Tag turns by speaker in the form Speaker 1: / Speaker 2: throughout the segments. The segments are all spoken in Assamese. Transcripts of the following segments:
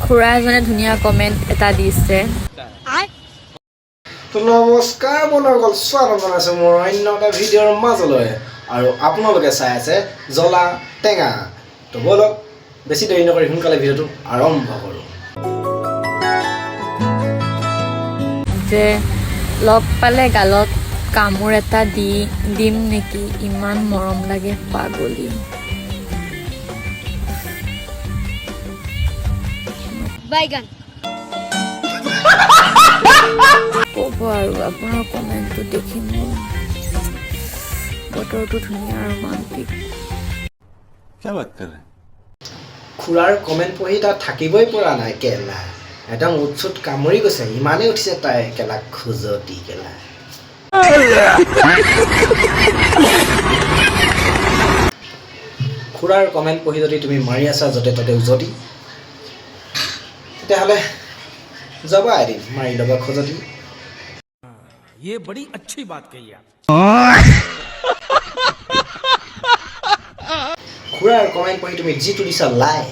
Speaker 1: খুৰা এজনে ধুনীয়া কমেণ্ট এটা দিছে।
Speaker 2: তো নমস্কাৰ বন্ধুসকল, স্বাগতম জনাইছোঁ মোৰ অন্য এটা ভিডিঅ'ৰ মাজলৈ। আৰু আপোনালোকে চাই আছে জ্বলা টেঙা। তো বলক বেছি দেৰি নকৰি সোনকালে ভিডিঅ'টো আৰম্ভ কৰোঁ।
Speaker 1: যে লগ পালে গালত কামোৰ এটা দিম নেকি, ইমান মৰম লাগে পাগলী।
Speaker 3: বাইগান
Speaker 1: ক'ব আৰু আপোনাৰ কমেণ্টটো দেখি মোৰ বতৰটো ধুনীয়া ৰোমান্টিক।
Speaker 2: খুৰাৰ কমেণ্ট পঢ়ি তাত থাকিবই পৰা নাই কেলা, একদম উৎসুত কামুৰি গৈছে, ইমানেই উঠিছে তাই কেলা খোজতি কেলা। খুৰাৰ কমেণ্ট পঢ়ি যদি তুমি মাৰি আছা য'তে ত'তে উজতি, তেতিয়াহ'লে যাবা এদিন মাৰি ল'বা খোজতি।
Speaker 4: ये बड़ी अच्छी बात कही आप।
Speaker 2: খুৰাৰ কমেণ্ট পঢ়ি তুমি যিটো দিছা লাই,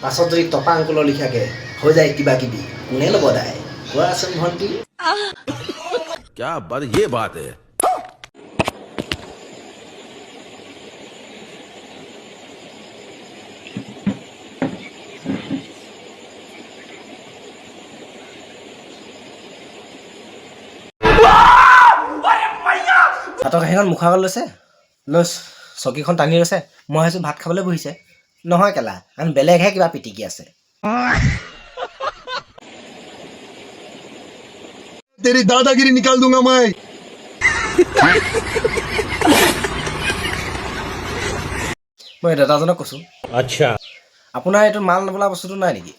Speaker 2: পাছত যদি টপা আংকুলৰ লিখাকে হৈ যায় কিবা কিবি, কোনে ল'ব দায় কোৱাচোন ভণ্টি?
Speaker 4: क्या बात, ये बात है।
Speaker 2: ভাতৰ কাঁহীখন মুখৰ আগত লৈছে, লৈ চকীখন টানি লৈছে, মই ভাবিছোঁ ভাত খাবলৈ বহিছে, নহয় কেলা আন বেলেগহে কিবা পিটিকি আছে।
Speaker 5: तेरी दादागिरी निकाल दूंगा मैं।
Speaker 2: মই দাদাজনক কৈছোঁ,
Speaker 4: अच्छा,
Speaker 2: আপোনাৰ এইটো মাল নবলা বস্তুটো নাই নেকি?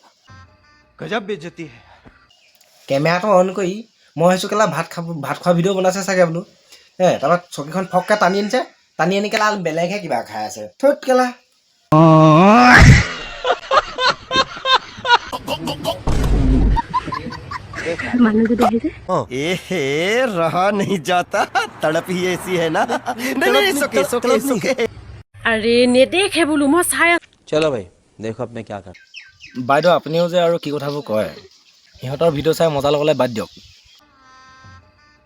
Speaker 4: गजब बेइज्जती है।
Speaker 2: কেমেৰাটো অন কৰি মই ভাবিছোঁ কেলা ভাত খোৱা ভিডিঅ' বনাইছে চাগে বোলো। তাৰপৰা চকীখন ফককৈ টানি আনিছে, টানি আনি কেলা বেলেগহে কিবা খাই আছে। থৈত কেলা
Speaker 5: रहा नहीं जाता, तड़प ही ऐसी है ना। नहीं, सुके।
Speaker 3: আৰে নেদেখে বোলো মই চাই আছো।
Speaker 6: चलो भाई देखो अब मैं क्या कर।
Speaker 2: বাইদেউ আপুনিও যে আৰু কি কথাবোৰ কয়, সিহঁতৰ ভিডিঅ' চাই মজা ল'বলৈ বাদ দিয়ক।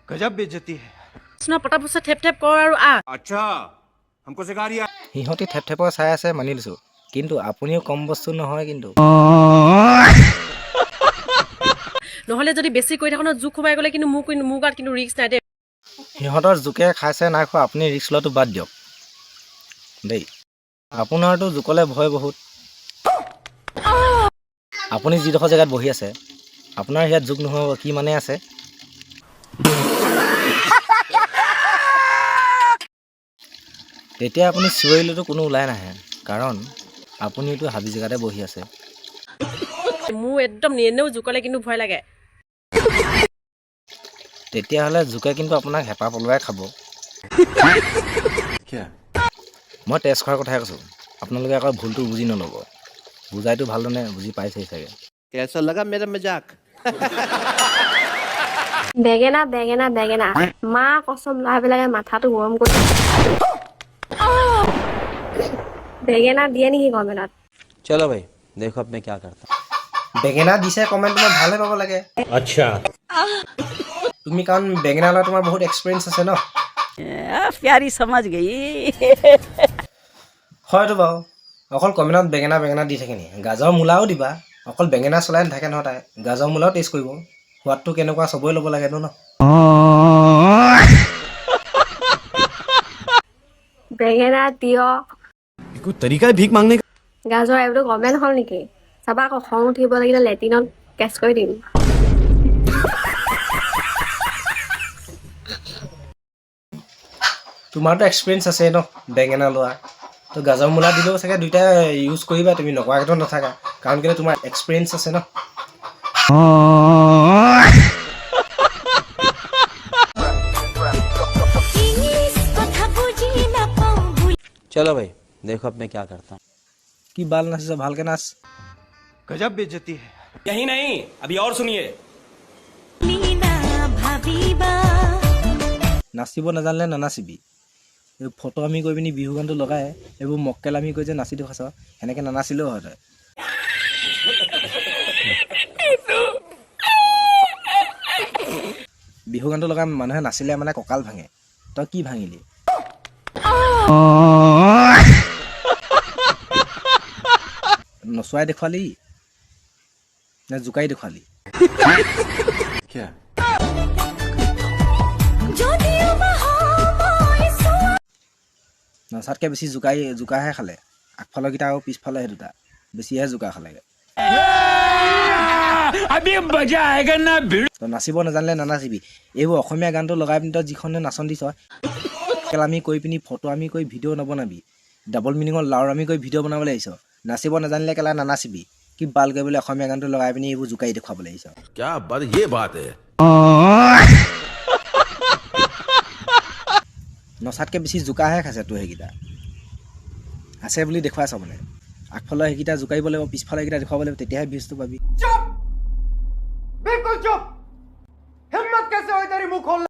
Speaker 4: गजब बेइज्जती है।
Speaker 3: পটা পচা থেপ থেপ কৰ আৰু
Speaker 4: अच्छा, हमको सिखा रही है।
Speaker 2: সিহঁতি থেপ থেপৰ চাই আছে মানি লৈছোঁ, কিন্তু আপুনিও কম বস্তু নহয় কিন্তু।
Speaker 3: নহ'লে যদি বেছি কৰি থাকো ন জোক সোমাই গ'লে কিন্তু মোৰ গাত কিন্তু ৰিস্ক নাই দেই।
Speaker 2: সিহঁতৰ জোকে খাইছে নাই খোৱা আপুনি ৰিস্ক লোৱাটো বাদ দিয়ক দেই। আপোনাৰতো জোকলৈ ভয় বহুত। আপুনি যিডোখৰ জেগাত বহি আছে, আপোনাৰ ইয়াত জোক নহ'ব কি মানে আছে? তেতিয়া আপুনি চিঞৰিলেতো কোনো ওলাই নাহে, কাৰণ আপুনিতো হাবি জেগাতে বহি আছে।
Speaker 3: মোৰ একদম এনেও জোকলে কিন্তু ভয় লাগে।
Speaker 2: তেতিয়াহ'লে জোকে কিন্তু আপোনাক হেঁপাহ পলুৱাই খাব। মই টেষ্ট কৰাৰ কথাই কৈছোঁ, আপোনালোকে আকৌ ভুলটো বুজি নল'ব। বুজাইতো ভালধৰণে বুজি পাইছেই চাগে।
Speaker 5: कैसा लगा मेरा मजाक?
Speaker 7: বেঙেনা বেঙেনা বেঙেনা মা কচম ল'ৰাবিলাকে মাথাটো গৰম কৰি বেঙেনা দিয়ে নেকি কমেণ্টত?
Speaker 6: चलो भाई देखो अब मैं क्या करता।
Speaker 2: বেঙেনা দিছে কমেণ্ট তোমাৰ ভালহে পাব লাগে।
Speaker 4: अच्छा,
Speaker 2: তুমি কাৰণ বেঙেনা লোৱা তোমাৰ বহুত এক্সপিৰিয়েঞ্চ আছে ন।
Speaker 3: প্যাৰি সমাজ গই।
Speaker 2: হয়তো বাৰু, অকল কমেণ্টত বেঙেনা বেঙেনা দি থাকে নি? গাজৰ মূলাও দিবা, অকল বেঙেনা চলাই নাথাকে নহয় তাই, গাজৰ মূলাও টেষ্ট কৰিব। সোৱাদটো কেনেকুৱা চবই ল'ব লাগেতো ন।
Speaker 7: বেঙেনা তিয়হ
Speaker 5: कोई तरीका है भीख मांगने का?
Speaker 7: গাজৰ এইবোৰ কমেণ্ট হ'ল নেকি? চাবা আকৌ খং উঠিব লাগিলে লেটিনত কেচ কৰি দিম।
Speaker 2: তোমাৰতো এক্সপিৰিয়েঞ্চ আছে ন বেঙেনা লোৱা, তো গাজৰ মূলা দিলেও চাগে দুইটাই ইউজ কৰিবা, তুমি নকৰাকৈতো নাথাকা, কাৰণ কেলৈ তোমাৰ এক্সপিৰিয়েঞ্চ আছে ন।
Speaker 6: चलो भाई देखो अब मैं क्या करता हूँ।
Speaker 2: কি বাল নাচিছ, ভালকে নাচ।
Speaker 4: गजब बेइज्जती है। यही नहीं, अभी और सुनिए।
Speaker 2: নাচিব নাজানিলে নানাচিবি। এই ফটো আমি কৰি পিনি বিহু গানটো লগাই এইবোৰ মক্কেল আমি কৰি যে নাচি দেখাইছ, সেনেকৈ নানাচিলেও হয় তই। বিহু গানটো লগাই মানুহে নাচিলে মানে কঁকাল ভাঙে তই কি ভাঙিলি নচুৱাই দেখুৱালি নে জোকাই দেখুৱালি নচাতকৈ বেছি জোকাহে খালে আগফালৰ কেইটা আৰু পিছফালৰ সেই দুটা বেছিহে জোকা খালেগৈ তই নাচিব নাজানিলে নানাচিবি এইবোৰ অসমীয়া গানটো লগাই পিনি তই যিখনে নাচন দিছ আমি কৰি পিনি ফটো আমি কৰি ভিডিঅ' নবনাবি ডাবল মিনিঙৰ লাউৰ আমি কৰি ভিডিঅ' বনাবলৈ আহিছ নাচিব নাজানিলে কেলা নানাচিবি কি বাল কৰিবলৈ অসমীয়া গানটো লগাই পিনি এইবোৰ জোকাই দেখুৱাবলৈ আহিছ নচাতকৈ বেছি জোকাহে খাইছে তোৰ সেইকেইটা আছে বুলি দেখুৱাইছ মানে আগফালৰ সেইকেইটা জোকাৰিব লাগিব পিছফালৰ সেইকেইটা দেখুৱাব লাগিব তেতিয়াহে ভিউজটো পাবি
Speaker 5: बिल्कुल चुप हिम्मत कैसे हुई तेरी मुंह खोल